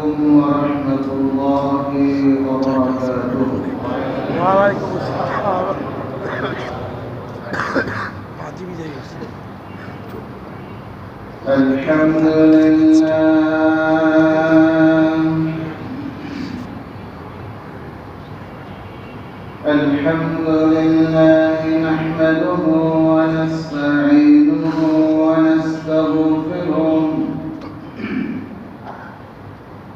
عليكم ورحمة الله وبركاته. وعليكم السلام. الحمد لله نحمده ونستعينه ونستغفره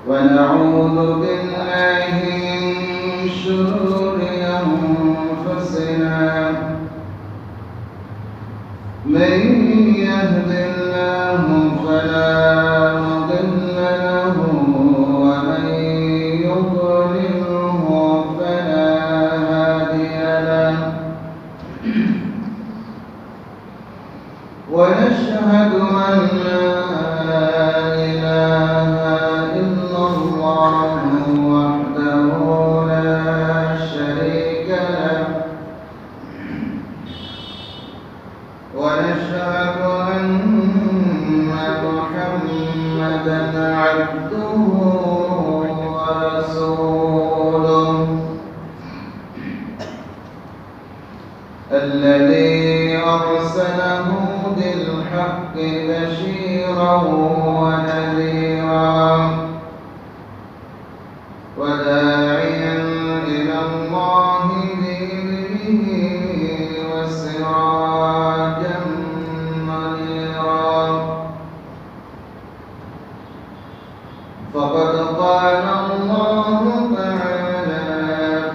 ونعوذ بالله من شرور أنفسنا من يهد الله فلا مضل له ومن يضلله فلا هادي له ونشهد أن لا إله إلا الله وحده لا شريك له ونشهد أن محمدا عبده ورسوله الذي أرسله بالحق بشيرا ونذيرا وداعيا إلى الله بإذنه وسراجا منيرا فقد قال الله تعالى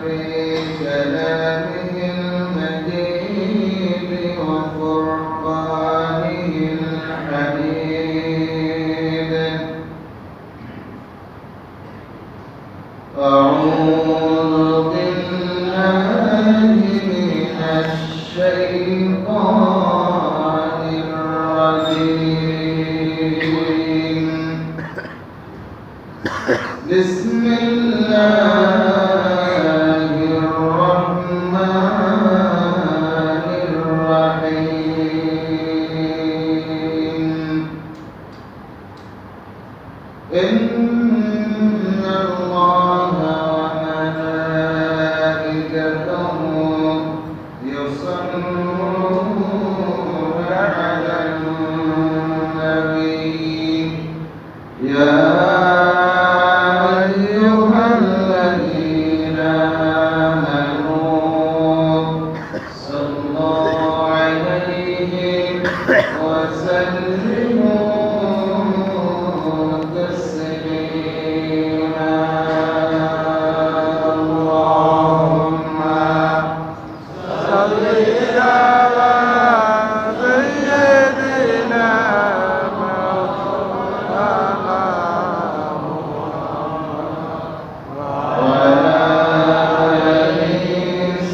في كلامه المجيد وفرقانه الحميد أعوذ بالله من الشيطان الرجيم بسم الله الرحمن الرحيم إن الله وملائكته يصلون على النبي يا أيها الذين آمنوا صلوا عليه وسلموا تسليما اللهم صل على سيدنا مولانا وعلى آل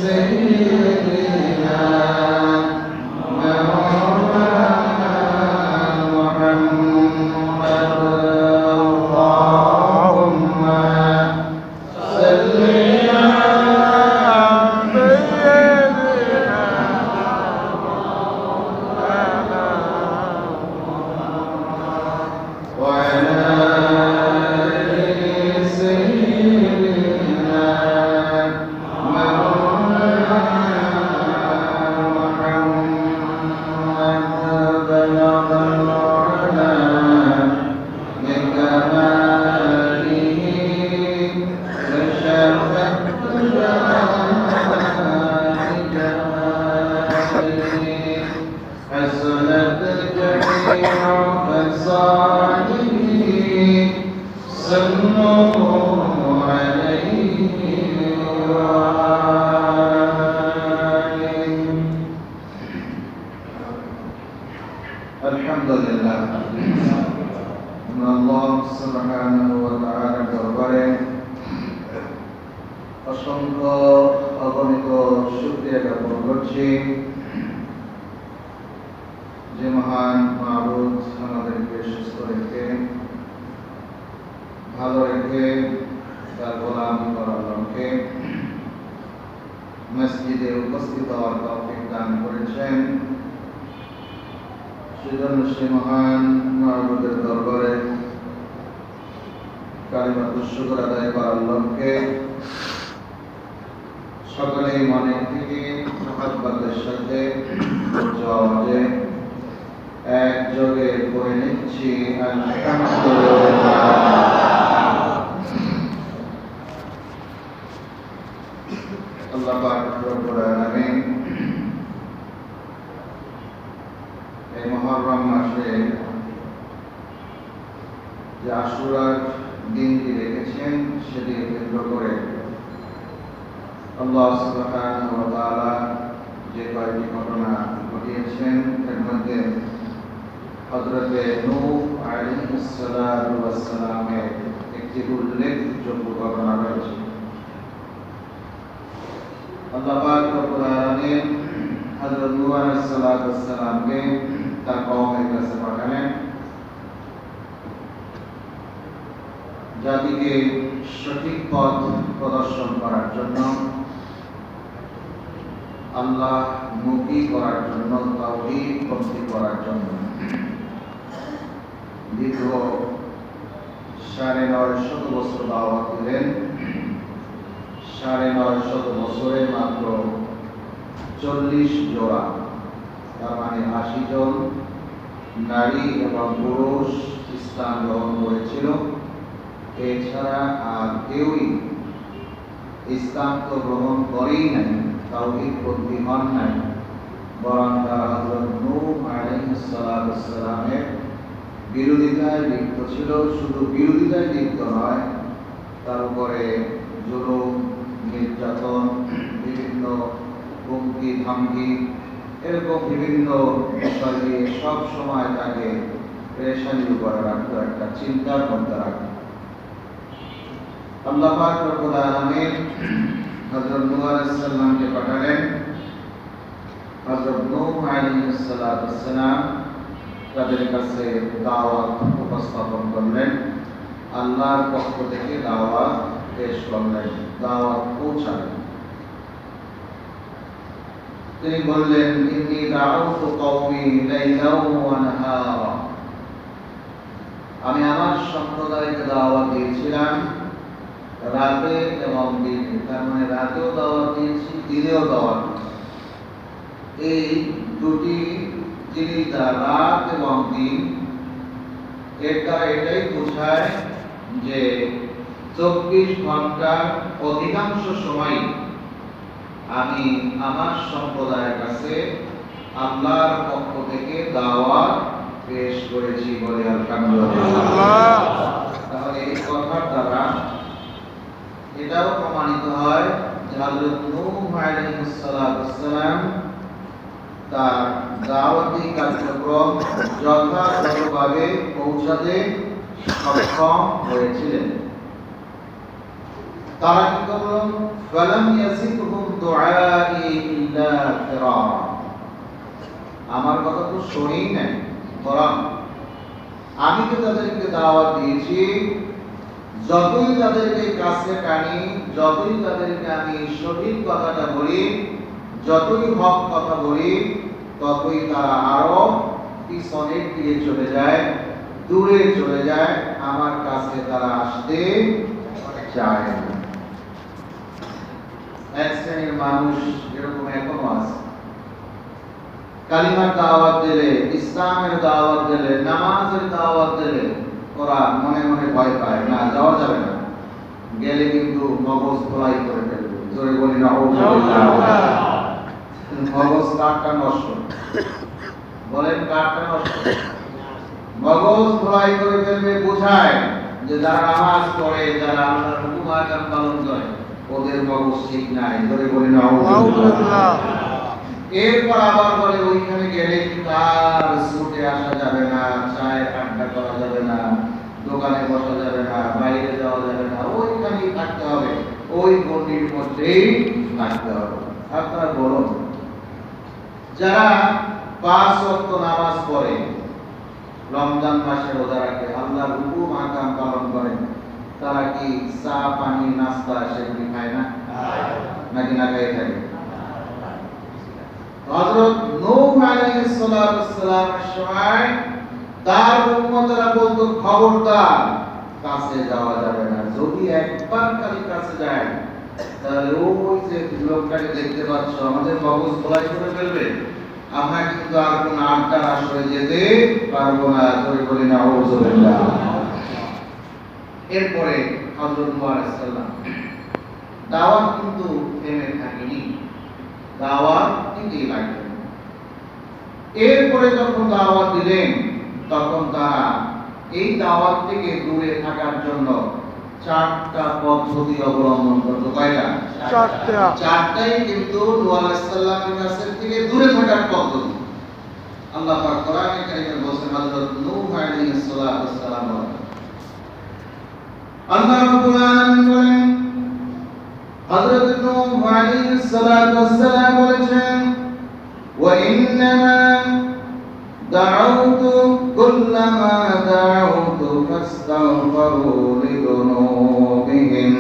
سيدنا مولانا محمد اللهم صل وعلى آل سيدنا مولانا محمد بلغ العلا بكماله وشرف الدجى بكماله حسنت جميع خصاله صلوا عليه وآله. الحمد لله আল্লাহ সুবহানাহু ওয়া তাআলা দরবারে অসংখ্য অগণিত শুকরিয়া জ্ঞাপন করছি যে মহান মাবুদ আমাদেরকে সুস্থ রেখে ভালো রেখে তার গোলামি করার লক্ষ্যে মসজিদে উপস্থিত হওয়ার তৌফিক দান করেছেন। সেজন্য সে মহান মাবুদের দরবারে কালিমাতুশ শুকর আদায় করার লক্ষ্যে সকলেই মনে থেকে মুহাব্বতের সাথে জোরে একযোগে পড়ে নিচ্ছি আলহামদুলিল্লাহ। আল্লাহ পাক রব্বুল আলামিন এই মুহররম মাসে যে আশুরার দিনটি রেখেছেন সেটিকে কেন্দ্র করে আল্লাহ সুবহানাহু ওয়া তাআলা যে কয়েকটি ঘটনা ঘটিয়েছেন এর মধ্যে হযরতে নূহ আলাইহিস সালাতু ওয়াস সালামের একটি উল্লেখযোগ্য ঘটনা রয়েছে। আল্লাহ পাক রব্বুল আলামিন হযরত নূহ আলাইহিস সালাতু ওয়াস সালামকে তার কওমের কাছে পাঠালেন জাতিকে সঠিক পথ প্রদর্শন করার জন্য, আল্লাহ মুখী করার জন্য, তাওহীদ পন্থী করার জন্য। দীর্ঘ ৯৫০ বছর দাওয়াত দিলেন। ৯৫০ বছরে মাত্র ৪০ জোড়া, তার মানে ৮০ জন নারী এবং পুরুষ ইসলাম গ্রহণ করেছিল। এছাড়া আর কেউই ইসলাম তো গ্রহণ করেই নাই, তাওহীদ পন্থী হন নাই, বরং তারা হযরত নূহ আলাইহিস সালাতু ওয়াস সালামের বিরোধিতায় লিপ্ত ছিল। শুধু বিরোধিতায় লিপ্ত নয়, তার উপরে জুলুম, নির্যাতন, বিভিন্ন হুমকি ধামকি, এরকম বিভিন্ন বিষয় দিয়ে সব সময় তাকে পেরেশানির উপরে রাখতো, একটা চিন্তার মধ্যে রাখতো। আল্লাহ পাক রব্বুল আলামিন হযরত নূহ আলাইহিস সালামকে পাঠালেন। হযরত নূহ আলাইহিস সালাতু ওয়াস সালাম তাদের কাছে দাওয়াত উপস্থাপন করলেন, আল্লাহর পক্ষ থেকে দাওয়াত পেশ করলেন, দাওয়াত পৌঁছালেন। তিনি বললেন, ইন্নী দাউতু কওমি লাইলাও ওয়া নাহারা, আমি আমার সম্প্রদায়কে দাওয়াত দিয়েছিলাম রাতে এবং দিনে। তার মানে রাতেও দাওয়াত দিয়েছি, দিনেও দাওয়াত দিয়েছি। এই দুটি জিনিস, রাত এবং দিন, এটা এটাই বোঝায় যে ২৪ ঘন্টার অধিকাংশ সময় আমি আমার সম্প্রদায়ের কাছে আল্লাহর পক্ষ থেকে দাওয়াত পেশ করেছি বলে আলহামদুলিল্লাহ। তাহলে এই কথার দ্বারা এটাও প্রমাণিত হয় যে হযরত নূহ আলাইহিস সালাতু ওয়াস সালাম তার দাওয়াতি কার্যক্রম যথাযথভাবে পৌঁছাতে সক্ষম হয়েছিলেন। তারা কি করল? ফালাম ইয়াসিবহুম দুআই ইল্লা ফিরারা, আমার কথা তো শুনেই নাই, বরং আমি তো তাদেরকে দাওয়াত দিয়েছি, যতই তাদেরকে কাছে টানি, যতই তাদেরকে আমি সঠিক কথাটা বলি, যতই হক কথা বলি, ততই তারা আরো পিছনের দিকে চলে যায়, দূরে চলে যায়, আমার কাছে তারা আসতে চায় না। এক শ্রেণীর মানুষ যেরকম এখনো আছে, কালিমার দাওয়াত দিলে, ইসলামের দাওয়াত দিলে, নামাজের দাওয়াত দিলে ওরা মনে মনে ভয় পায়, না যাওয়া যাবে না, গেলে কিন্তু মগজ ধোলাই করে ফেলবে। জোরে বলি না, মগজ কাঠটা নষ্ট, বলেন কাঠটা নষ্ট, মগজ ধোলাই করে ফেলবে। বোঝায় যে যারা নামাজ পড়ে, যারা আল্লাহর হুকুম আহকাম পালন করে, ওদের মগজ ঠিক নাই। জোরে বলি না। এরপর আবার বলে ওইখানে গেলে তার ছুটে আসা যাবে না, চায়ের আড্ডা করা যাবে না, দোকানে বসা যাবে না, বাইরে যাওয়া যাবে না, ওইখানেই থাকতে হবে, ওই গণ্ডির মধ্যেই থাকতে হবে। আপনারা বলুন, যারা ৫ ওয়াক্ত নামাজ পড়ে, রমজান মাসে রোজা রাখে, আল্লাহর হুকুম আহকাম পালন করে, তারা কি চা পানি নাস্তা সেগুলি খায় না? নাকি না খাই থাকে? হযরত নূহ আলাইহিস সালামের সময় তার উম্মতরা বলতো, খবরদার কাছে যাওয়া যাবে না। যদি একবার খালি কাছে যায় তাহলে ওই যে লোকটাকে দেখতে পাচ্ছ আমাদের মগজ খোলাই করে ফেলবে। আমরা কিন্তু আর কোন আড্ডার আসরে যেতে পারবো না। ধরে বলি না আউযুবিল্লাহ। এরপরে হযরত নূহ আলাইহিস সালাম দাওয়াত কিন্তু থেমে থাকেনি, দাওয়াত দিতেই লাগলেন। এরপরে যখন দাওয়াত দিলেন তখন তারা এই দাওয়াত থেকে দূরে থাকার জন্য চারটা পদ্ধতি অবলম্বন করলো। কয়টা? চারটাই কিন্তু নূহ আলাইহিস সালামের কাছ থেকে দূরে থাকার পদ্ধতি। আল্লাহ পাক কোরআনে কারীমে বলেছেন হযরত নূহ আলাইহিস সালাম আল্লাহ রাব্বুল আলামিন বলেন হযরত নূহ আলাইহিস সালাম বলেছেন ওয়া ইন্নামা দাউতু কুল্লামা দাউতু ফাস্তাগফিরু লিযুনুবিহিম।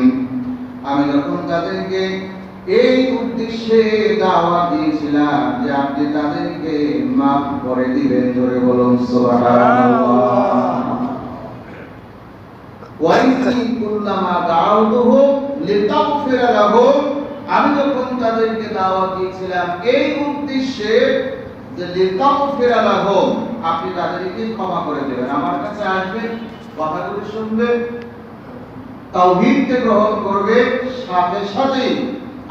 আমি যখন তাদেরকে এই উদ্দেশ্যে দাওয়াত দিয়েছিলাম যে আপনি তাদেরকে মাফ করে দিবেন, ধরে বলুন সুবহানাল্লাহ। ওয়াইনি কুল্লামা দাউতুহুম লিতাগফিরা লাহুম, আমি যখন তাদেরকে দাওয়াত দিয়েছিলাম এই উদ্দেশ্যে যে লিতাগফিরা লাহুম, আপনি তাদেরকে ক্ষমা করে দেবেন, আমার কাছে আসবেন, কথাগুলো শুনবে, তাওহীদকে গ্রহণ করবে, সাথে সাথে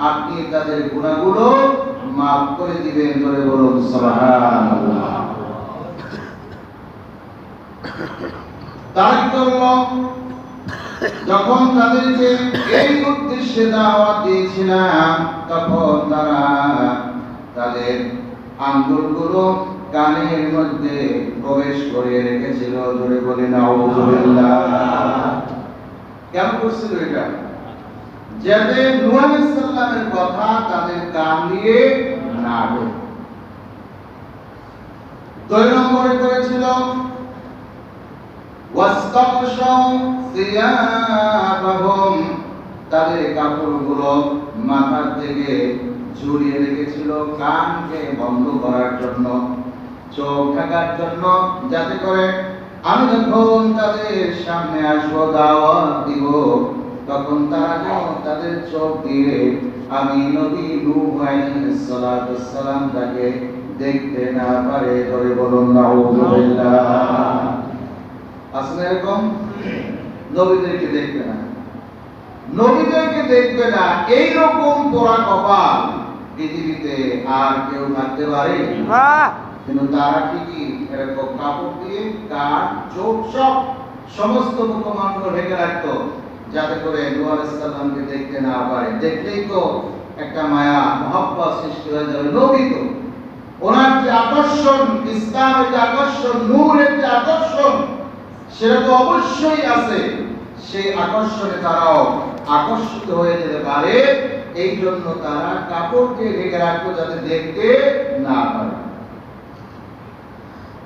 আপনি তাদের গুনাহগুলো মাফ করে দিবেন, ধরে বলুন সুবহানাল্লাহ। তার জন্য যখন তাদেরকে এই উদ্দেশ্যে দাওয়াত দিয়েছিলাম তখন তারা তাদের আঙ্গুলগুলো কানের মধ্যে প্রবেশ করে রেখেছিল, জোরে বলি নাউযুবিল্লাহ। কেন করছিল এটা? যাতে নূহ আলাইহিস সালামের কথা তাদের কান দিয়ে না ঢোকে। 2 নম্বরে করেছিল ওয়াস্তাগশাউ সিয়াবাহুম, তাদের কাপড়গুলো মাথা থেকে ঝুলিয়ে রেখেছিল কানকে বন্ধ করার জন্য, চোখ ঢাকার জন্য, যাতে করে আমি যখন তাদের সামনে আসবো দাওয়াত দিব তখন তারা যেন তাদের চোখ দিয়ে আমি নবী নূহ আলাইহিস সালাম তাকে দেখতে না পারে, ধরে বলুন নাউযুবিল্লাহ। আসলে এরকম নবীদেরকে দেখবে না, নবীদেরকে দেখবে না, এইরকম পোড়া কপাল পৃথিবীতে আর কেউ থাকতে পারে না। কিন্তু তারা ঠিকই এরকম কাপড় দিয়ে কান, চোখ সব সমস্ত মুখমণ্ডল ঢেকে রাখতো যাতে করে নূহ আলাইহিস সালামকে দেখতে না পারে। দেখলেই তো একটা মায়া মহব্বত সৃষ্টি হয়ে যাবে। নবী তো ওনার যে আকর্ষণ, ইসলামের যে আকর্ষণ, নূরের যে আকর্ষণ, সেটা তো অবশ্যই আছে। সেই আকর্ষণে তারাও আকর্ষিত হয়ে যেতে পারে, এই জন্য তারা কাপড়কে ঢেকে রাখতো যাতে দেখতে না পারে।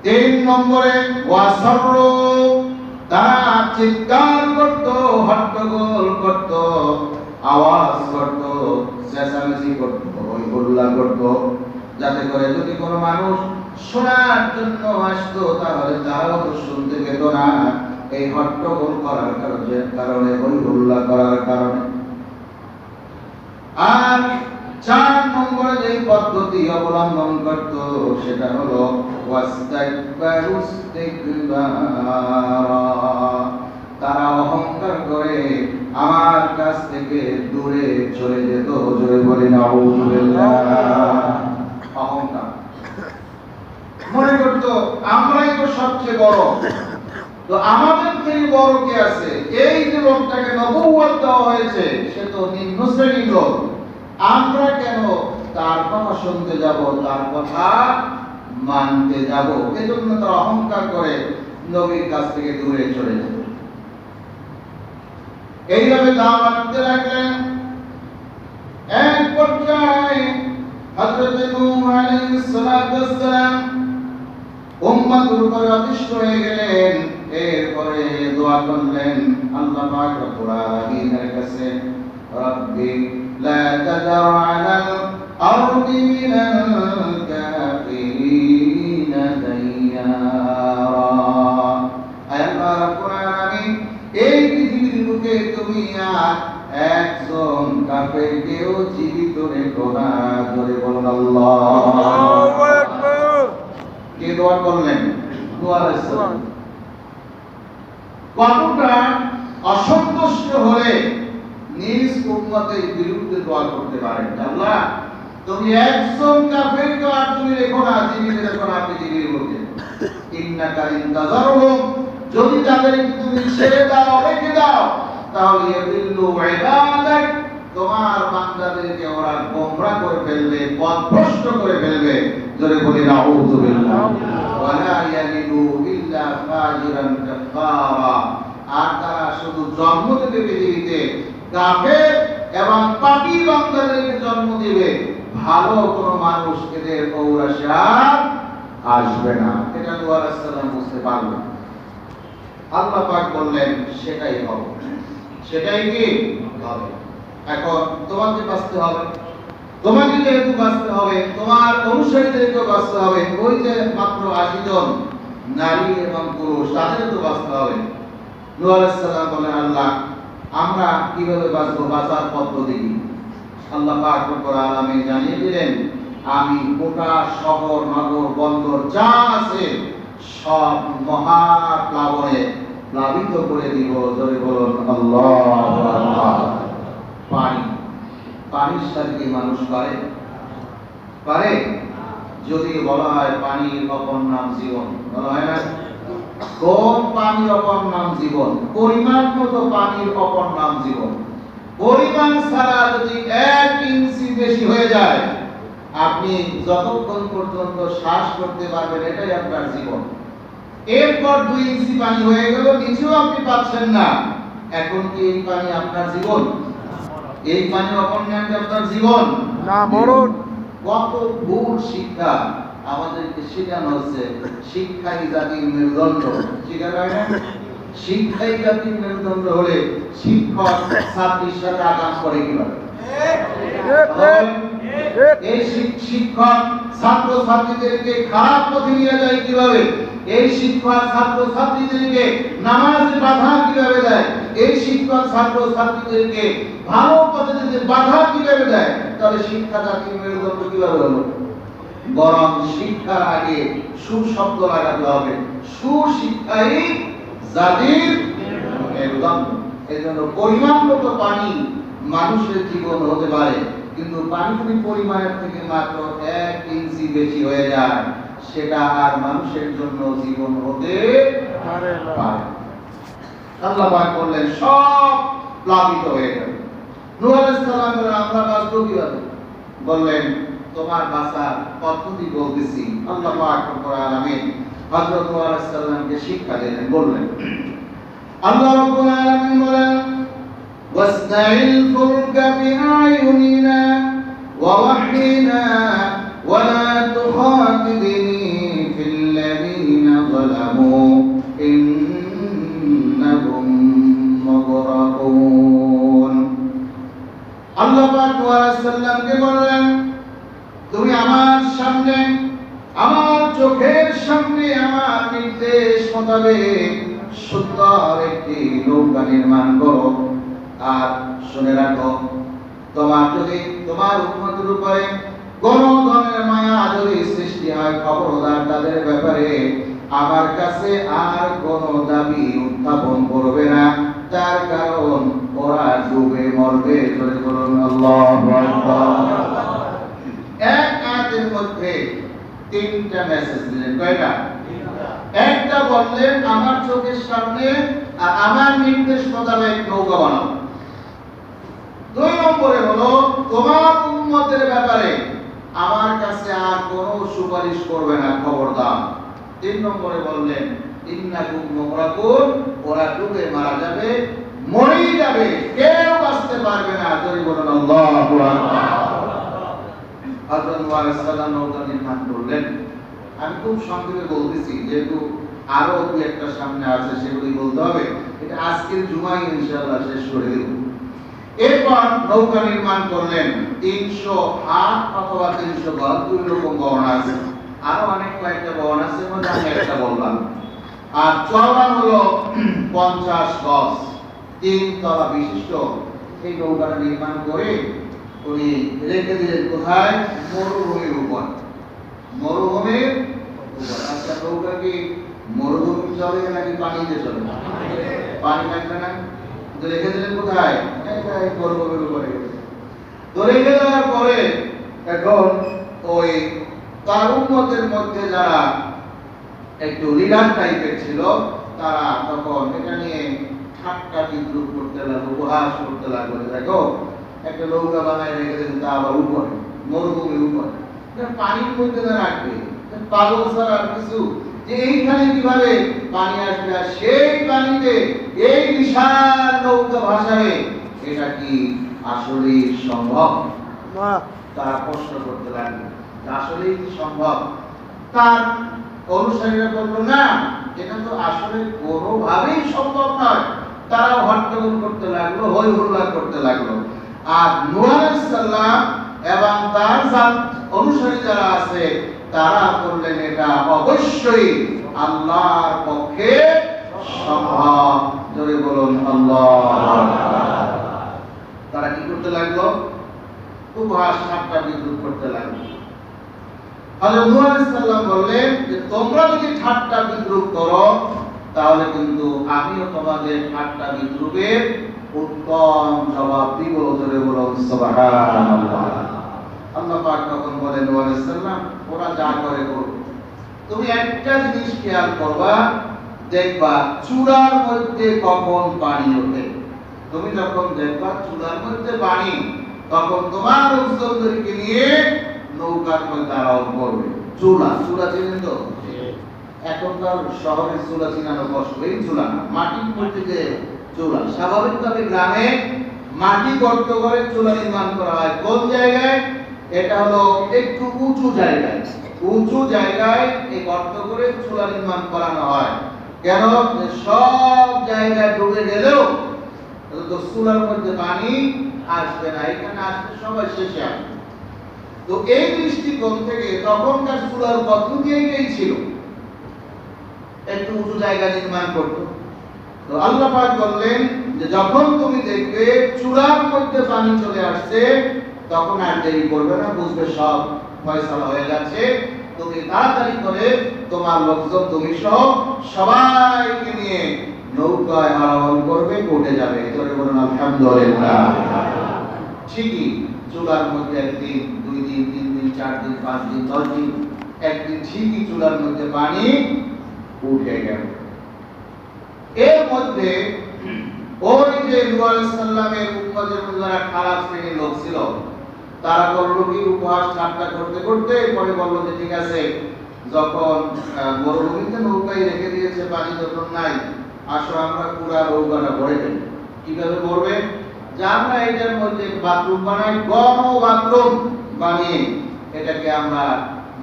3 নম্বরে ওয়াসরু, তারা চিৎকার করত, হট্টগোল করত, আওয়াজ করত, চেঁচামেচি করত, হই হল্লা করত, যাতে করে যদি কোনো মানুষ শোনার জন্য আসতো তাহলে তারাও তো শুনতে পেত না, এই হট্টগোল করার কারণে, হই হল্লা করার কারণে। আর 4 নম্বরে যে পদ্ধতি অবলম্বন করত সেটা হলো ওয়াস্তাকবারু ইস্তিকবারা, তারা অহংকার করে আমার কাছ থেকে দূরে চলে যেত, জোরে বলি নাউযুবিল্লাহ। অহংকার, মনে করত আমরাই তো সবচেয়ে বড়, তো আমাদের থেকে বড় কে আছে? এই যে লোকটাকে নবুয়ত দেওয়া হয়েছে সে তো নিম্ন শ্রেণীর লোক, আমরা কেন তার কথা শুনতে যাব, তার কথা মানতে যাব? এজন্য তারা অহংকার করে নবীর কাছ থেকে দূরে চলে যেত। এইভাবে দাওয়াত দিতে লাগলেন। এক পর্যায়ে হযরত নূহ আলাইহিস সালাম উম্মতের উপর অতিষ্ঠ হয়ে গেলেন। এরপরে দোয়া করলেন আল্লাহ পাক রব্বুল আলামিনের কাছে, রব্বি লা তাদার আলাল আরদি মিনাল কাফিরিনা দাইয়ারা। আল্লাহ রাব্বুল আলামিন এই একজন কাফেরকেও জীবিত রেখো না। জোরে বলুন আল্লাহ। আল্লাহু আকবার। কে দোয়া করলেন? নূহ আলাইহিস সালাম। কতটা অসন্তুষ্ট হলে নিজ উম্মতের বিরুদ্ধে দোয়া করতে পারেন? আল্লাহ, তুমি একজন কাফেরকে আর তুমি রেখো না, জীবিত রেখো না, আপনি জীবিত বলতে ইন্নাকা ইনতাযারহুম, যদি তাদেরকে তুমি ছেড়ে দাও, রেখে দাও, তাহলে ইয়াদিল্লু ইবাদাক, তোমার বান্দাদেরকে ওরা গোমরাহ করে ফেলবে, পথভ্রষ্ট করে ফেলবে। জোরে বলি নাউযুবিল্লাহ। ওয়ালা ইয়ালিদু ইল্লা ফাজিরান কাফারা, আর তারা শুধু জন্ম দেবে পৃথিবীতে কাফের এবং পাপী বান্দাদেরকে জন্ম দিবে, ভালো কোনো মানুষ এদের ঔরাসে আর আসবে না। এটা নূহ আলাইহিস সালাম বুঝতে পারলেন। আল্লাহ পাক বললেন সেটাই হবে, সেটাই কি হবে। এখন তোমাকে বাঁচতে হবে, তোমাকে যেহেতু বাঁচতে হবে, তোমার অনুসারীদেরকে বাঁচতে হবে। ওই যে মাত্র 80 জন নারী এবং পুরুষ, তাদের তো বাঁচতে হবে। নূহ আলাইহিস সালাম বলেন, আল্লাহ আমরা কিভাবে বাঁচবো, বাঁচার পদ্ধতি কি? আল্লাহ পাক রব্বুল আলামিন জানিয়ে দিলেন, আমি গোটা শহর নগর বন্দর যা আছে সব মহাপ্লাবনে প্লাবিত করে দিব। জোরে বলুন আল্লাহু আকবার। পানি, পানির সাথে কি মানুষ পারে? যদি বলা হয় পানির অপর নাম জীবন, বলা হয় না? কোন পানির অপর নাম জীবন? পরিমাণ মতো পানির অপর নাম জীবন। পরিমাণ ছাড়া যদি 1 ইঞ্চি বেশি হয়ে যায়, আপনি যতক্ষণ পর্যন্ত শ্বাস করতে পারবেন এটাই আপনার জীবন। এরপর 2 ইঞ্চি পানি হয়ে গেল, নিচেও আপনি পাচ্ছেন না, এখন কি এই পানি আপনার জীবন? এই পানি অপর নাম কি আপনার জীবন? না, মরণ। কত ভুল শিক্ষা আমাদেরকে শেখানো হচ্ছে। শিক্ষাই জাতির মেরুদণ্ড, শিক্ষা হয় না? শিক্ষাই জাতির মেরুদণ্ড হলে শিক্ষক ছাত্রীর সাথে আঘাত করে কিভাবে? এই শিক্ষক ছাত্র ছাত্রীদেরকে খারাপ পথে নিয়ে যায় কিভাবে? এই শিক্ষক ছাত্র ছাত্রীদেরকে নামাজে বাধা কিভাবে দেয়? এই শিক্ষক ছাত্র ছাত্রীদেরকে ভালো পথে যেতে বাধা কিভাবে দেয়? তাহলে শিক্ষা জাতির মেরুদণ্ড কিভাবে হলো? বরং শিক্ষার আগে সুশব্দ লাগাতে হবে। সুশিক্ষাই জাতির মেরুদণ্ড। এজন্য পরিমাণ মতো পানি মানুষের জীবন হতে পারে, কিন্তু পানি যদি পরিমাণের থেকে মাত্র 1 ইঞ্চি বেশি হয়ে যায়, সেটা আর মানুষের জন্য জীবন হতে পারে না। আল্লাহ পাক বললেন সব প্লাবিত হয়ে গেল। নূহ আলাইহিস সালাম বললেন, আমরা বাঁচবো কিভাবে? বললেন তোমার বাঁচার পদ্ধতি বলতেছি। আল্লাহ পাক রব্বুল আলামিন হযরত নূহ আলাইহিস সালামকে শিক্ষা দিলেন, বললেন আল্লাহ রাব্বুল আলামিন বলেন, ওয়াসনাইল ফুলকা বিআয়ুনিনা ওয়া ওয়াহয়িনা ওয়া লা তুখাতিবনি ফিল্লাযীনা যালামু ইন্নাহুম মুগরাকুন। আল্লাহ পাক নূহ আলাইহিস সালামকে বললেন, তুমি আমার সামনে, আমার চোখের সামনে আমার নির্দেশ মোতাবেক সুন্দর একটি নৌকা নির্মাণ করো। আর শুনে রাখো, তোমার যদি তোমার উম্মতের উপরে কোন ধরনের মায়া যদি সৃষ্টি হয়, খবরদার তাদের ব্যাপারে আমার কাছে আর কোন দাবি উত্থাপন করবে না, তার কারণ ওরা ডুবে মরবে। জোরে বলুন আল্লাহু আকবার। এক আয়াতের মধ্যে 3টা মেসেজ দিলেন। কয়টা? একটা বললেন আমার চোখের সামনে আর আমার নির্দেশ মোতাবেক নৌকা বানাও। 2 নম্বরে হলো তোমার উম্মতের ব্যাপারে আমার কাছে আর কোনো সুপারিশ করবে না, খবরদার। 3 নম্বরে বললেন ইন্নাকুম মুগরাকুন, ওরা ডুবে মারা যাবে, মরেই যাবে, কেউ বাঁচতে পারবে না। জোরে বলুন আল্লাহু আকবার। হযরত নূহ আলাইহিস সালাম নৌকা নির্মাণ করলেন। আমি খুব সংক্ষেপে বলতেছি, যেহেতু আরো 2-একটা সামনে আছে, সেগুলি বলতে হবে। এটা আজকের জুমায় ইনশাআল্লাহ শেষ করে দেব। এরপর নৌকা নির্মাণ করলেন। 300 হাত অথবা 300 গজ, 2 রকম বর্ণনা আছে, আরো অনেক কয়েকটা বর্ণনা আছে, মধ্যে আমি একটা বললাম। আর চওড়া হলো 50 গজ, 3 তলা বিশিষ্ট এই নৌকাটা নির্মাণ করে উনি রেখে দিলেন কোথায়? মরুভূমির উপর। মরুভূমির উপর। আচ্ছা, নৌকা কি মরুভূমি চলে নাকি পানিতে চলে? পানি লাগবে না? তো রেখে দিলেন কোথায়? এই মরুভূমির উপরে। তো রেখে দেওয়ার পরে এখন ওই তার উম্মতের মধ্যে যারা একটু লিডার টাইপের ছিল, তারা তখন এটা নিয়ে ঠাট্টা বিদ্রুপ করতে লাগলো, উপহাস করতে লাগলো। দেখো, একটা নৌকা বানায় রেখে দিলেন, তা আবার উপরে, মরুভূমির উপরে। পানির মধ্যে না রাখবে, পাগল ছাড়া আর কিছু, যে এইখানে কিভাবে পানি আসবে, আর সেই পানিতে এই বিশাল নৌকা ভাসাবে, এটা কি আসলে সম্ভব? তারা প্রশ্ন করতে লাগলো, আসলে কি সম্ভব? তার অনুসারীরা বলল, না, এটা তো আসলে কোনোভাবেই সম্ভব নয়। তারা হট্টগোল করতে লাগলো, হই হুল্লা করতে লাগলো। আর নূহ আলাইহিস সালাম এবং তার অনুসারী যারা আছে, তারা বললেন এটা অবশ্যই আল্লাহর পক্ষে সম্ভব। জোরে বলুন আল্লাহ। তারা কি করতে লাগলো? উপহাস ঠাট্টা বিদ্রুপ করতে লাগলো। হযরত নূহ আলাইহিস সালাম বললেন যে তোমরা যদি ঠাট্টা বিদ্রুপ করো, তাহলে কিন্তু আমিও তোমাদের ঠাট্টা বিদ্রুপের উত্তম জবাব দিব। জোরে বলুন সুবহানাল্লাহ। আল্লাহ পাক তখন বলেন, নূহ আলাইহিস সালাম, ওরা যা করে করুক, তুমি একটা জিনিস খেয়াল করবা, দেখবা চূড়ার মধ্যে কখন পানি ওঠে। তুমি যখন দেখবা চূড়ার মধ্যে পানি, তখন তোমার লোকজনদেরকে নিয়ে নৌকার মধ্যে আরোহণ করবে। চূড়া চিনেন তো? এখনকার শহরের চূড়া চিনানো কষ্ট। এই চূড়া না, মাটির মধ্যে যে চূড়া। স্বাভাবিকভাবে গ্রামে মাটি গর্ত করে চূড়া নির্মাণ করা হয়। কোন জায়গায়? এটা হলো একটু উঁচু জায়গায়। উঁচু জায়গায় এই গর্ত করে চূড়া নির্মাণ করানো হয়। কেন? সব জায়গায় ডুবে গেলেও তো চূড়ার মধ্যে পানি আসবে না, এখানে আসবে সবাই শেষে আসবে। তো এই দৃষ্টিকোণ থেকে তখনকার চূড়ার পদ্ধতি এইটাই ছিল, একটু উঁচু জায়গা নির্মাণ করত। তো আল্লাহ পাক বললেন যে যখন তুমি দেখবে চূড়ার মধ্যে পানি চলে আসছে, তখন আর দেরি করবে না, বুঝবে সব ফয়সালা হয়ে গেছে। তুমি তাড়াতাড়ি করে তোমার লোকজন, তুমি সহ সবাইকে নিয়ে নৌকায় আরোহণ করবে, উঠে যাবে। জোরে বলুন আলহামদুলিল্লাহ। ঠিকই চূড়ার মধ্যে একদিন, 2 দিন, 3 দিন, 4 দিন, 5 দিন, 10 দিন, একদিন ঠিকই চূড়ার মধ্যে পানি উঠে গেল। এর মধ্যে ওই যে নূহ আলাইহিস সালামের উম্মতের মধ্যে যারা খারাপ শ্রেণীর লোক ছিল, তারা করলো কি, উপহাস ঠাট্টা করতে করতে পরে বলল যে ঠিক আছে, যখন মরুভূমিতে নৌকায় রেখে দিয়েছে, পানি যখন নাই, আসো আমরা পুরা নৌকাটা ভরে ফেলি। কিভাবে ভরবে? যে আমরা এটার মধ্যে বাথরুম বানাই, গণ বাথরুম বানিয়ে এটাকে আমরা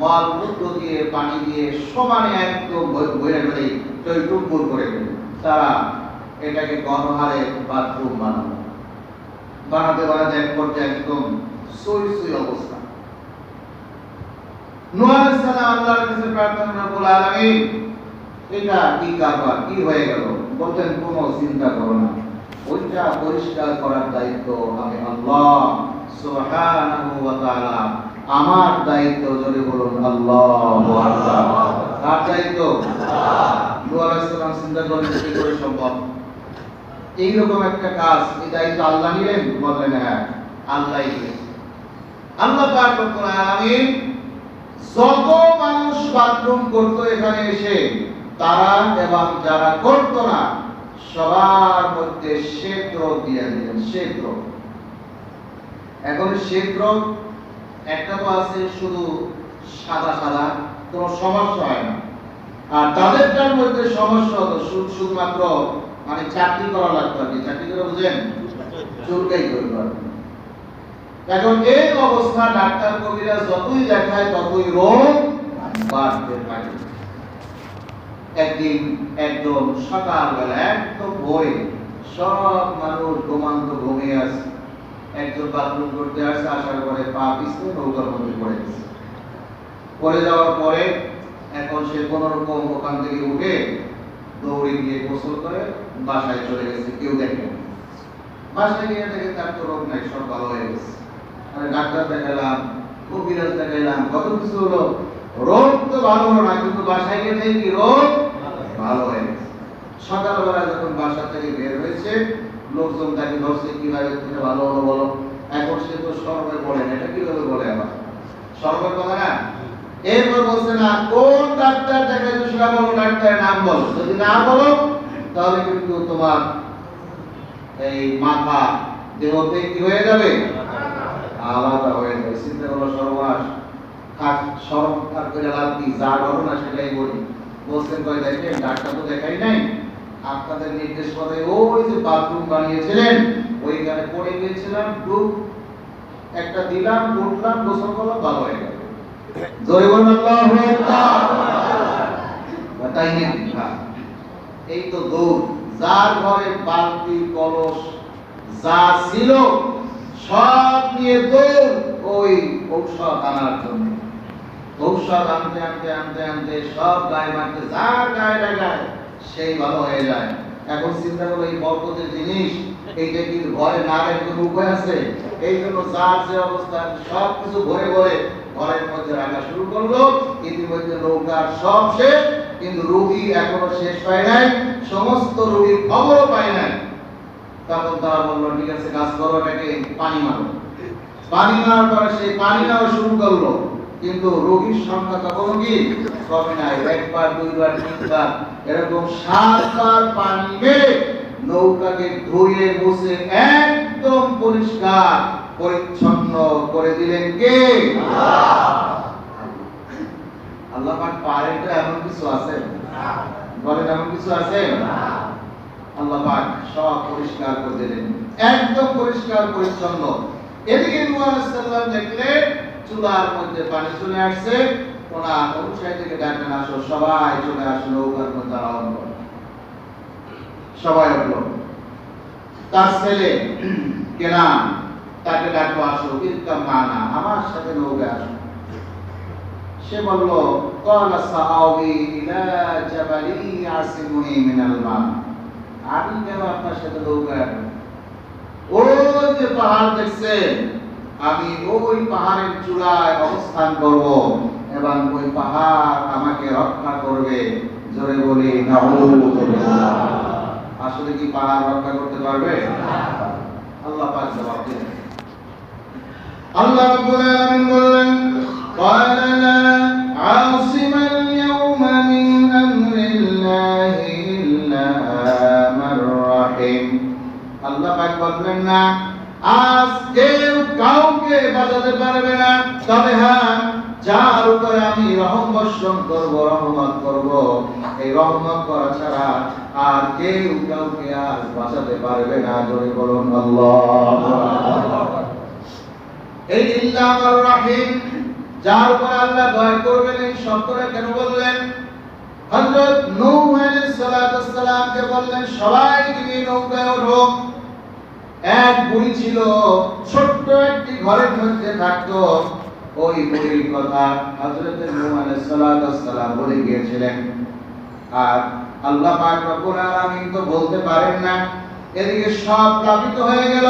মলমূত্র দিয়ে, পানি দিয়ে সমানে একদম ভরে ফেলি, টইটুম্বুর করে ফেলি। তারা এটাকে গণহারে বাথরুম বানাতে এক পর্যায়ে একদম সই অবস্থা। নূহ আলাইহিস সালাম আল্লাহর কাছে প্রার্থনা, রব্বুল আলামিন, এটা কি কারবার, কি হয়ে গেল? বলতেন কোনো চিন্তা করো না, ওইটা পরিষ্কার করার দায়িত্ব আমি আল্লাহ সুবহানাহু ওয়া তাআলা, আমার দায়িত্ব। জোরে বলুন আল্লাহু আকবার। কার দায়িত্ব? নূহ আলাইহিস সালাম চিন্তা করেন কি করে সম্ভব এইরকম একটা কাজ, এই দায়িত্ব আল্লাহ নিলেন? বললেন হ্যাঁ, আল্লাহই নিলেন। আল্লাহ পাক রব্বুল আলামিন যত মানুষ বাথরুম করতো এখানে এসে, তারা এবং যারা করতো না, সবার মধ্যে ছিদ্র দিয়ে দিলেন। ছিদ্র, এখন ছিদ্র একটা তো আছে শুধু সাদা সাদা, কোনো সমস্যা হয় না। আর তাদেরটার মধ্যে সমস্যা হতো শুধুমাত্র মানে চাকরি করা লাগতো। আর কি চাকরি করে বুঝেন? চুলকাই করতে পারবে। এখন এই অবস্থা ডাক্তার কবিরা যতই দেখায় ততই রোগ বাড়তে থাকে। একদিন একদম সকালবেলা, একদম ভোরে, সব মানুষ ঘুমান্ত ঘুমিয়ে আছে, একজন বাথরুম করতে আসছে, আসার পরে পা পিছলে নৌকার মধ্যে পড়ে গেছে। পড়ে যাওয়ার পরে এখন সে কোন রকম ওখান থেকে উঠে দৌড়ে গিয়ে গোসল করে বাসায় চলে গেছে, কেউ দেখে। বাসায় গিয়ে দেখে তার তো রোগ নাই, সব ভালো হয়ে গেছে। আরে ডাক্তার দেখালাম, কবিরাজ দেখালাম, কত কিছু হলো, রোগ তো ভালো হলো না, কিন্তু বাসায় গিয়ে দেখি কি রোগ ভালো হয়ে গেছে। সকালবেলা যখন বাসা থেকে বের হয়েছে, লোকজন তাকে ধরছে, কিভাবে থেকে ভালো হলো বলো। এখন সে তো সর্বে বলেন, এটা কিভাবে বলে আবার সর্বের কথা না। এরপর বলছে না, কোন ডাক্তার দেখাইছো সেটা বলো, ডাক্তারের নাম বলো। যদি না বলো তাহলে কিন্তু তোমার এই মাথা দেহতে কি হয়ে যাবে, আলাদা হয়ে যাবে। চিন্তা করলো সর্বনাশ, খাস সরব আর করে লাভ কি, যা ঘটনা সেটাই বলি। বলছেন কয় দেখেন ডাক্তার তো দেখাই নাই, আপনাদের নির্দেশ মতে ওই যে বাথরুম বানিয়েছিলেন ওইখানে পড়ে গিয়েছিলাম, ডুব একটা দিলাম, উঠলাম, গোসল করলাম, ভালো হয়ে গেল। জোরে বলুন আল্লাহু আকবার। তাই না? এই তো দৌড়, যার ঘরে বালতি কলস যা ছিল সব নিয়ে দৌড় ওই ঔষধ আনার জন্য। ঔষধ আনতে আনতে আনতে আনতে সব গায়ে মারতে, যার গায়ে লাগায় সেই ভালো হয়ে যায়। এখন চিন্তা করো এই বরকতের জিনিস, এইটা কিন্তু ঘরে না রেখে কোনো উপায় আছে? এই জন্য যার যে অবস্থা সব কিছু ভরে ভরে ঘরের মধ্যে রাখা শুরু করলো। ইতিমধ্যে নৌকার সব শেষ, কিন্তু রোগী এখনো শেষ হয় নাই, সমস্ত রোগীর খবরও পায় নাই। তখন তারা বললো ঠিক আছে, কাজ করো, এটাকে পানি মারো। পানি মারার পরে সেই পানি নেওয়া শুরু করলো, কিন্তু রোগীর সংখ্যা তখন কি কমে নাই। একবার, দুইবার, তিনবার, এরকম 7 বার পানি মেরে নৌকাকে ধুয়ে মুছে একদম পরিষ্কার পরিচ্ছন্ন করে দিলেন কে? আল্লাহ পাক পারেন তো এমন কিছু আছে? বলেন এমন কিছু আছে? আল্লাহ পাক সব পরিষ্কার করে দিলেন, একদম পরিষ্কার পরিচ্ছন্ন। এদিকে নূহ আলাইহিস সালাম দেখলেন চুলার মধ্যে পানি চলে আসছে, ওনার অনুসারী থেকে ডাকলেন আসো, সবাই চলে আসলো নৌকার মধ্যে আরোহণ করো। সবাই উঠলো। তার ছেলে কেনান তাকে ডাকলো, আসো ইরকাম মানা, আমার সাথে নৌকায় আসো। সে বলল ক্বালা সাআবি ইলা জাবালি ইয়াসিমুনি মিনাল মা, আমি কেন আপনার সাথে নৌকায় আসবো? ওই যে পাহাড় দেখছেন, আমি ওই পাহাড়ের চূড়ায় অবস্থান করব এবং ওই পাহাড় আমাকে রক্ষা করবে। জোরে বলি নাউযুবিল্লাহ। আসলে কি পাহাড় রক্ষা করতে পারবে? আল্লাহ পাক জবাব দিলেন। আল্লাহ রাব্বুল আলামিন বললেন ক্বালা লা আসিমাল ইয়াওমা মিন আমরিল্লাহি ইল্লা মান রাহিম। আল্লাহ পাক বললেন না, আজ কেউ কাউকে বাঁচাতে পারবে না, তবে হ্যাঁ যার উপরে আমি রহম বর্ষণ করব, রহমত করব, এই রহমত করা ছাড়া আর কেউ কাউকে আজ বাঁচাতে পারবে না। জোরে বলুন আল্লাহু আকবার। এই ইল্লা আর রাহিম, যার উপর আল্লাহ দয়া করবেন, এই শব্দটা কেন বললেন? হযরত নূহ আলাইহিস সালামকে বললেন সবাই তুমি নৌকায় ওঠো। এক বুড়ি ছিল, ছোট্ট একটি ঘরের মধ্যে থাকতো। ওই বুড়ির কথা হযরত নূহ আলাইহিস সালাম বলে গিয়েছিলেন, আর আল্লাহ পাক রব্বুল আলামিন তো বলতে পারেন না। এদিকে সব প্লাবিত হয়ে গেল।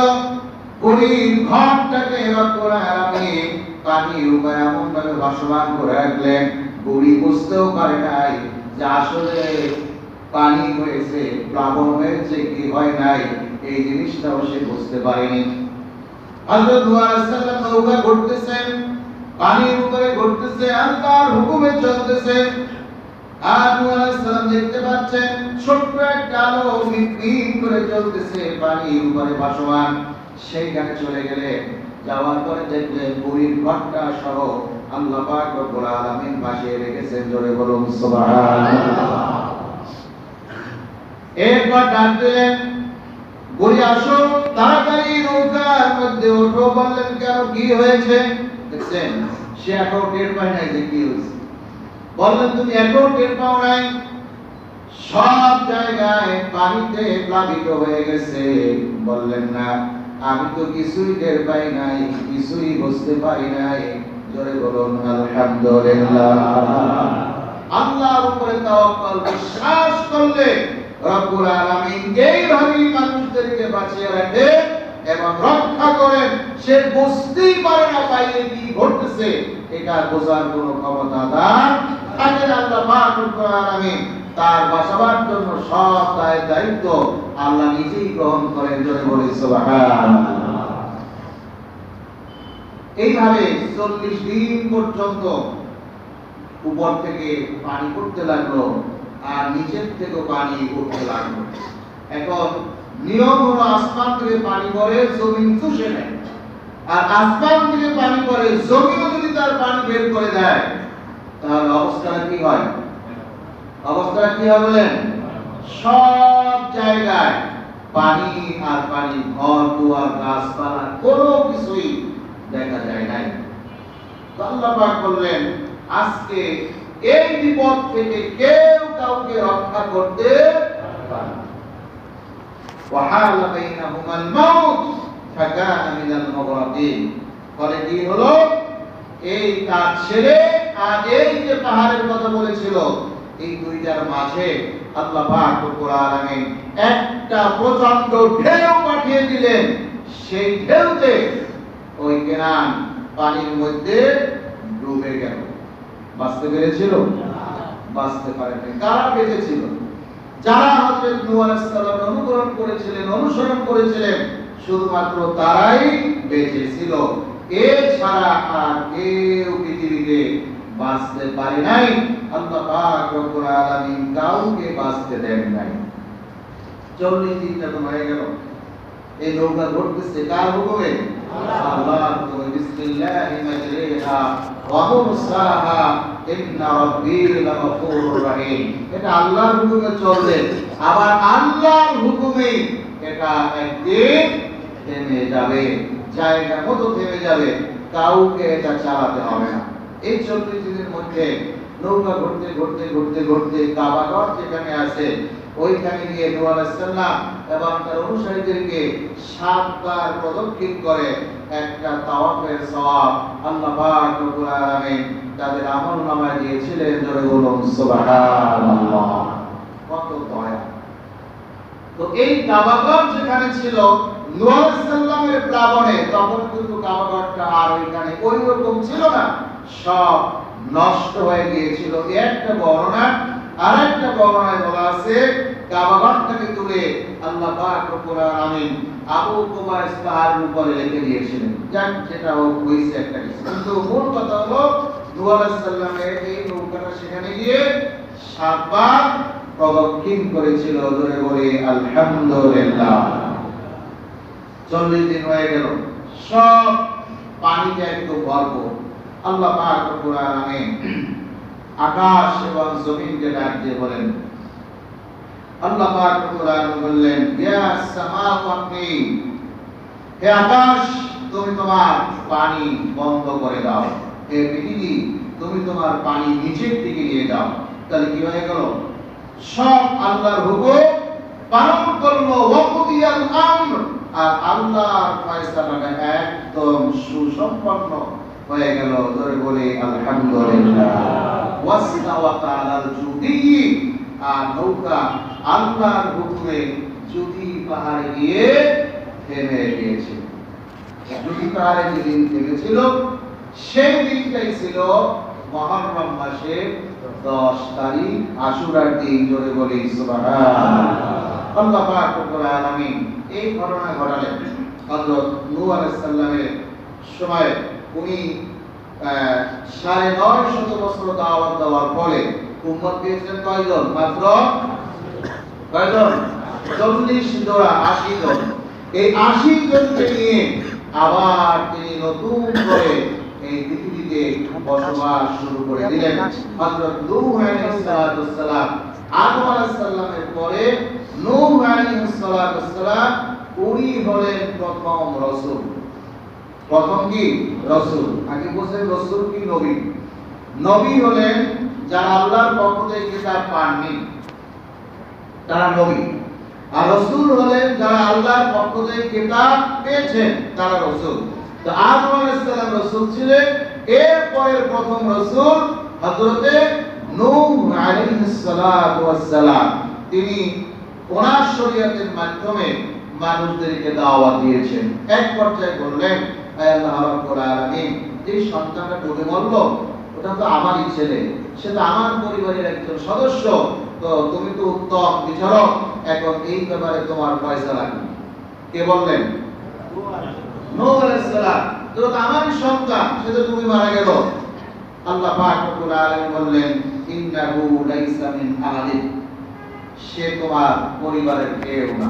বুড়ির ঘরটাকে রব্বুল আলামিন পানির উপরে এমন ভাবে ভাসমান করে রাখলেন, বুড়ি বুঝতেও পারে নাই যে আসলে পানি হয়েছে, প্লাবন হয়েছে কি হয় নাই, এই জিনিসটাও সে বুঝতে পারেনি। হযরত নূহ আলাইহিস সালাম নৌকা ঘুরতেছেন, পানির উপরে ঘুরতেছে, আল্লাহর হুকুমে চলতেছে। আর নূহ আলাইহিস সালাম দেখতে পাচ্ছেন ছোট্ট একটা আলো মিটমিট করে চলতেছে পানির উপরে ভাসমান। সেইখানে চলে গেলেন, যাওয়ার পরে দেখলেন বুড়ির ঘরটা সহ আল্লাহ পাক রব্বুল আলামিন ভাসিয়ে রেখেছেন। জোরে বলুন সুবহানাল্লাহ। এরপর ডাক দিলেন, বুড়ি আসো, তাড়াতাড়ি নৌকার মধ্যে ওঠো। বললেন কেন, কি হয়েছে? দেখছেন সে এখন টের পায় নাই যে কি হয়েছে। বললেন তুমি এখন টের পাও নাই? সব জায়গায় পানিতে প্লাবিত হয়ে গেছে। বললেন না, আমি তো কিছুই টের পাই নাই, কিছুই বুঝতে পারি নাই। জোরে বলুন আলহামদুলিল্লাহ। আল্লাহর উপরে তাওয়াক্কুল বিশ্বাস করলে রব্বুল আলামিন এইভাবেই মানুষদেরকে বাঁচিয়ে রাখে। এবং রক্ষা করেন, সে বুঝতেই পারে না বাইরে কি ঘটতেছে, এটা বোঝার কোনো ক্ষমতা তার থাকে না। আল্লাহ পাক রব্বুল আলামিন তার বাঁচাবার জন্য সব দায়িত্ব আল্লাহ নিজেই গ্রহণ করেন। জোরে বলি সুবহানাল্লাহ। এইভাবে 40 দিন পর্যন্ত উপর থেকে পানি পড়তে লাগলো আর নিচের থেকে পানি উঠতে লাগলো। এখন নিয়ম হলো আসমান থেকে পানি পড়ে জমিন চুষে নেয়, আর আসমান থেকে পানি পড়ে জমিনও যদি তার পানি বের করে দেয় তাহলে অবস্থাটা কি হয়? অবস্থাটা কি হবে বলেন? সব জায়গায় পানি আর পানি, ঘর দুয়ার গাছপালা কোনো কিছুই দেখা যায় নাই। আল্লাহ পাক বললেন আজকে এই বিপদ থেকে কেউ কাউকে রক্ষা করতে পারবে না। ওয়াহাল বাইনাহুমাল মাউত ফাকানা মিনাল মুগরাকিন। ফলে কি হলো? এই কাজ ছেড়ে আর এই যে পাহাড়ের কথা বলেছিল, এই দুইটার মাঝে আল্লাহ পাক রব্বুল আলামিন একটা প্রচন্ড ঢেউ পাঠিয়ে দিলেন। সেই ঢেউতে ওই কেনান পানির মধ্যে ডুবে গেল। বাঁচতে পেরেছিল? বাঁচতে পারেনি। কারা বেঁচেছিল? যারা হযরত নূহ আলাইহিস সালামের অনুকরণ করেছিলেন, অনুসরণ করেছিলেন, শুধুমাত্র তারাই বেঁচেছিল। এছাড়া আর কেউ পৃথিবীতে বাঁচতে পারে নাই। আল্লাহ পাক রব্বুল আলামিন কাউকে বাঁচতে দেন নাই। 40 দিন যখন হয়ে গেল, এই নৌকা ঘুরতেছে কার হুকুমে? আল্লাহর হুকুমে। বিসমিল্লাহি মাজরিহা ওয়া মুরসাহা ইন্না রাব্বী লাগফুরুর রহিম। এটা আল্লাহর হুকুমে চলবে, আবার আল্লাহর হুকুমে এটা একদিন থেমে যাবে, জায়গা মতো থেমে যাবে, কাউকে এটা চালাতে হবে না। এই 40 দিনের মধ্যে নৌকা ঘুরতে ঘুরতে ঘুরতে ঘুরতে কাবাঘর যেখানে আছে ওইখানে গিয়ে নূহ আলাইহিস সালাম এবং তার অনুসারীদেরকে 7 বার প্রদক্ষিণ করে একটা তাওয়াফের সওয়াব আল্লাহ পাক রব্বুল আলামিন তাদের আমলনামায় দিয়েছিলেন। জোরে বলুন সুবহানাল্লাহ। কত দয়া! তো এই কাবাঘর যেখানে ছিল নূহ আলাইহিস সালামের প্লাবনে, তখন কিন্তু কাবাঘরটা আর ওইখানে ওই রকম ছিল না, সব নষ্ট হয়ে গিয়েছিল। একটা বর্ণনা, আরেকটা বর্ণনায় বলা আছে কাবাঘরটাকে তুলে আল্লাহ পাক রব্বুল আলামিন আবু কুবাইস পাহাড়ের উপরে রেখে দিয়েছিলেন। যাক, যেটাও হইছে একটা কিছু, কিন্তু মূল কথা হলো নূহ আলাইহিস সালামের এই নৌকাটা সেখানে গিয়ে 7 বার প্রদক্ষিণ করেছিল। ধরে বলে আলহামদুলিল্লাহ। 40 দিন হয়ে গেল, সব পানিতে একদম ভরপুর। আল্লাহ পাক রব্বুল আলামিন আকাশ এবং জমিনকে ডাক দিয়ে বলেন, আল্লাহ পাক রব্বুল আলামিন বললেন, ইয়া সামাউ আকি, হে আকাশ তুমি তোমার পানি বন্ধ করে দাও, হে পৃথিবী তুমি তোমার পানি নিচের দিকে নিয়ে যাও। তাহলে কি হয়ে গেল? সব আল্লাহর হুকুম পালন করলো। ওয়াকুদিয়াল আমর, আর আল্লাহর ফয়সালাটা একদম সুসম্পন্ন হয়ে গেল। ধরে বলে আলহামদুলিল্লাহ। ওয়াসতাওয়াত আলাল জুদি, আর নৌকা আল্লাহর হুকুমে জুদি পাহাড়ে গিয়ে থেমে গিয়েছে। জুদি পাহাড়ে যেদিন থেমেছিল সেই দিনটাই ছিল মুহররম মাসের 10 তারিখ, আশুরার দিন। জোরে বলি সুবহানাল্লাহ। আল্লাহ পাক রব্বুল আলামিন এই ঘটনা ঘটালেন হযরত নূহ আলাইহিস সালামের সময়। উনি 950 বছর দাওয়াত দেওয়ার পরে উম্মত পেয়েছিলেন কয়জন? মাত্র কয়জন? 40 জোড়া, 80 জন। এই 80 জনকে নিয়ে আবার তিনি নতুন করে এই পৃথিবীতে বসবাস শুরু করে দিলেন। হযরত নূহ আলাইহিস সালাম, আদম আলাইহিস সালামের পরে নূহ আলাইহিস সালাম, উনি হলেন প্রথম রাসূল। প্রথম কি? রাসূল। আগে বলছেন রাসূল কি নবী? নবী হলেন যারা আল্লাহর পক্ষ থেকে কিতাব পাননি, তারা নবী। আর রাসূল হলেন যারা আল্লাহর পক্ষ থেকে কিতাব পেয়েছেন, তারা রাসূল। তো আদম আলাইহিস সালাম রাসূল ছিলেন। এরপরের প্রথম রাসূল হযরতে নূহ আলাইহিস সালাম। তিনি ওনার শরীয়তের মাধ্যমে মানুষদেরকে দাওয়াত দিয়েছেন। এক পর্যায়ে বললেন, আয় আল্লাহ রাব্বুল আলামিন, এই সন্তানটা ডুবে মরল, ওটা তো আমারই ছেলে, সে তো আমার পরিবারের একজন সদস্য, তো তুমি তো উত্তম বিচারক, এখন এই ব্যাপারে তোমার ফয়সালা কি? কে বললেন? নূহ আলাইহিস সালাম। তো আমারই সন্তান, সে তো ডুবে মারা গেল। আল্লাহ পাক রব্বুল আলামিন বললেন, ইন্নাহু লাইসা মিন আহলিক, সে তোমার পরিবারের কেউ না।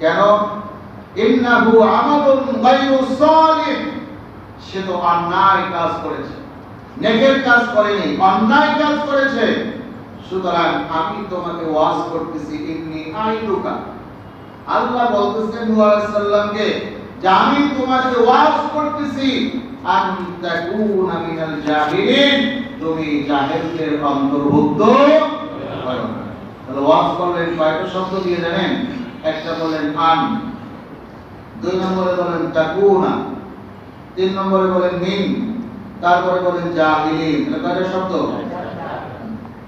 কেন? ইন্নাহু আমালুন গায়রু সালিহ, সে তো অন্যায় কাজ করেছে, নেকের কাজ করেনি, অন্যায় কাজ করেছে। সুতরাং আমি তোমাকে ওয়াজ করতেছি, ইন্নী আইদুকা, আল্লাহ বলতেছেন নূহ আলাইহিস সালামকে যে আমি তোমাকে ওয়াজ করতেছি, আন তাকুনা মিনাল জাহিলিন, তুমি জাহেলদের অন্তর্ভুক্ত হয় না। তাহলে ওয়াজ করলেন কয়টা শব্দ দিয়ে জানেন? একটা বলেন আন, দুই নম্বরে বলেন তাকুনা, তিন নম্বরে বলেন মিন, তারপরে বলেন জাহিলিন। এটা কয়টা শব্দ?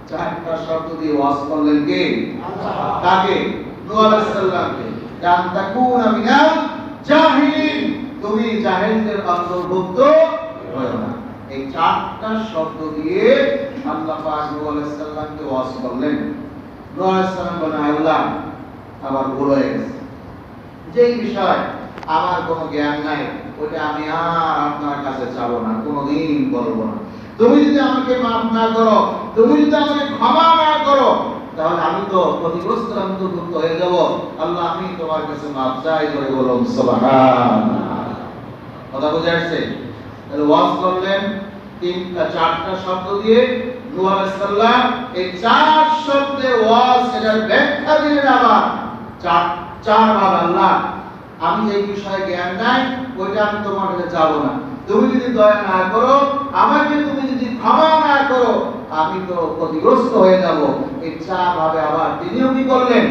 চারটা শব্দ দিয়ে ওয়াজ করলেন কে? আল্লাহ। কাকে? নূহ আলাইহিস সালামকে। আন তাকুনা মিনাল জাহিলিন, তুমি জাহেলদের অন্তর্ভুক্ত হয় না। এই চারটা শব্দ দিয়ে আল্লাহ পাক নূহ আলাইহিস সালামকে ওয়াজ করলেন। নূহ আলাইহিস সালাম বলেন, আল্লাহ আমার ভুল হয়ে গেছে, যেই বিষয় আমার কোনো জ্ঞান নাই ওটা আমি আর আপনার কাছে চাবো না, কোনোদিন বলবো না। তুমি যদি আমাকে মাফ না করো, তুমি যদি আমাকে ক্ষমা না করো, তাহলে আমি তো ক্ষতিগ্রস্ত অন্তর্ভুক্ত হয়ে যাব। আল্লাহ আমি তোমার কাছে মাফ চাই, করে বলুন সুবহানাল্লাহ। কথা বুঝে আসছে? তাহলে ওয়াজ করলেন চারটা শব্দ দিয়ে। নূহ আলাইহিস সালাম এই চার শব্দের ওয়াজ, এটার ব্যাখ্যা দিলেন আবার চার ভাগ। আল্লাহ আমি যে বিষয়ে জ্ঞান নাই ওইটা আমি তোমার কাছে যাবো না, তুমি যদি দয়া না করো, আমাকে তুমি যদি ক্ষমা না করো, আমি তো ক্ষতিগ্রস্ত হয়ে যাব। এই চার ভাবে আবার তিনিও কি করলেন?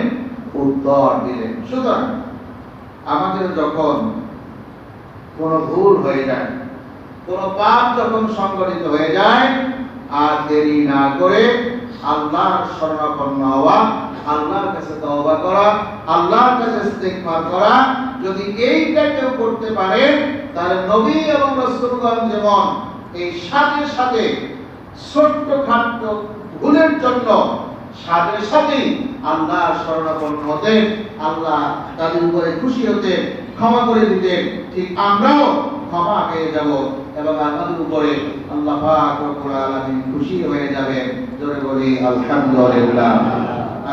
উত্তর দিলেন। সুতরাং আমাদের যখন কোনো ভুল হয়ে যায়, কোনো পাপ যখন সংঘটিত হয়ে যায়, আর দেরি না করে আল্লাহর শরণাপন্ন হওয়া, আল্লাহর কাছে তওবা করা, আল্লাহর কাছে ইস্তিগফার করা, যদি এইটা কেউ করতে পারে, তাহলে নবী এবং রাসূলগণ যেমন এই সাথে সাথে ছোট্টখাট্ট ভুলের জন্য সাথে সাথে আল্লাহর শরণাপন্ন হতে, আল্লাহ তাদের উপরে খুশি হতে, ক্ষমা করে দিতে, ঠিক আমরাও ক্ষমা পেয়ে যাব এবং আমাদের উপরে আল্লাহ পাক রব্বুল আলামিন খুশি হয়ে যাবে। জোরে বলি আলহামদুলিল্লাহ।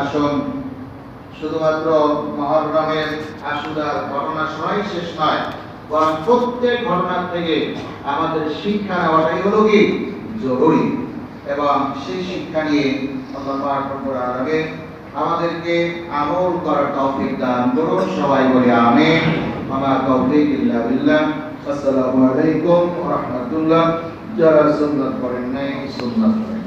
আসুন, শুধুমাত্র মুহররমের আশুরার ঘটনা শোনাই শেষ নয়, বরং প্রত্যেক ঘটনা থেকে আমাদের শিক্ষা নেওয়াটাই হলো কি জরুরি। এবং সেই শিক্ষা নিয়ে আল্লাহ পাক রব্বুল আলামিন আমাদেরকে আমল করার তৌফিক দান করুন। সবাই বলি আমিন। আমা তৌফিক ইল্লা বিল্লাহ। আসসালামু আলাইকুম ওয়া রাহমাতুল্লাহ। যারা সুন্নাত পড়েন নাই সুন্নাত পড়েন।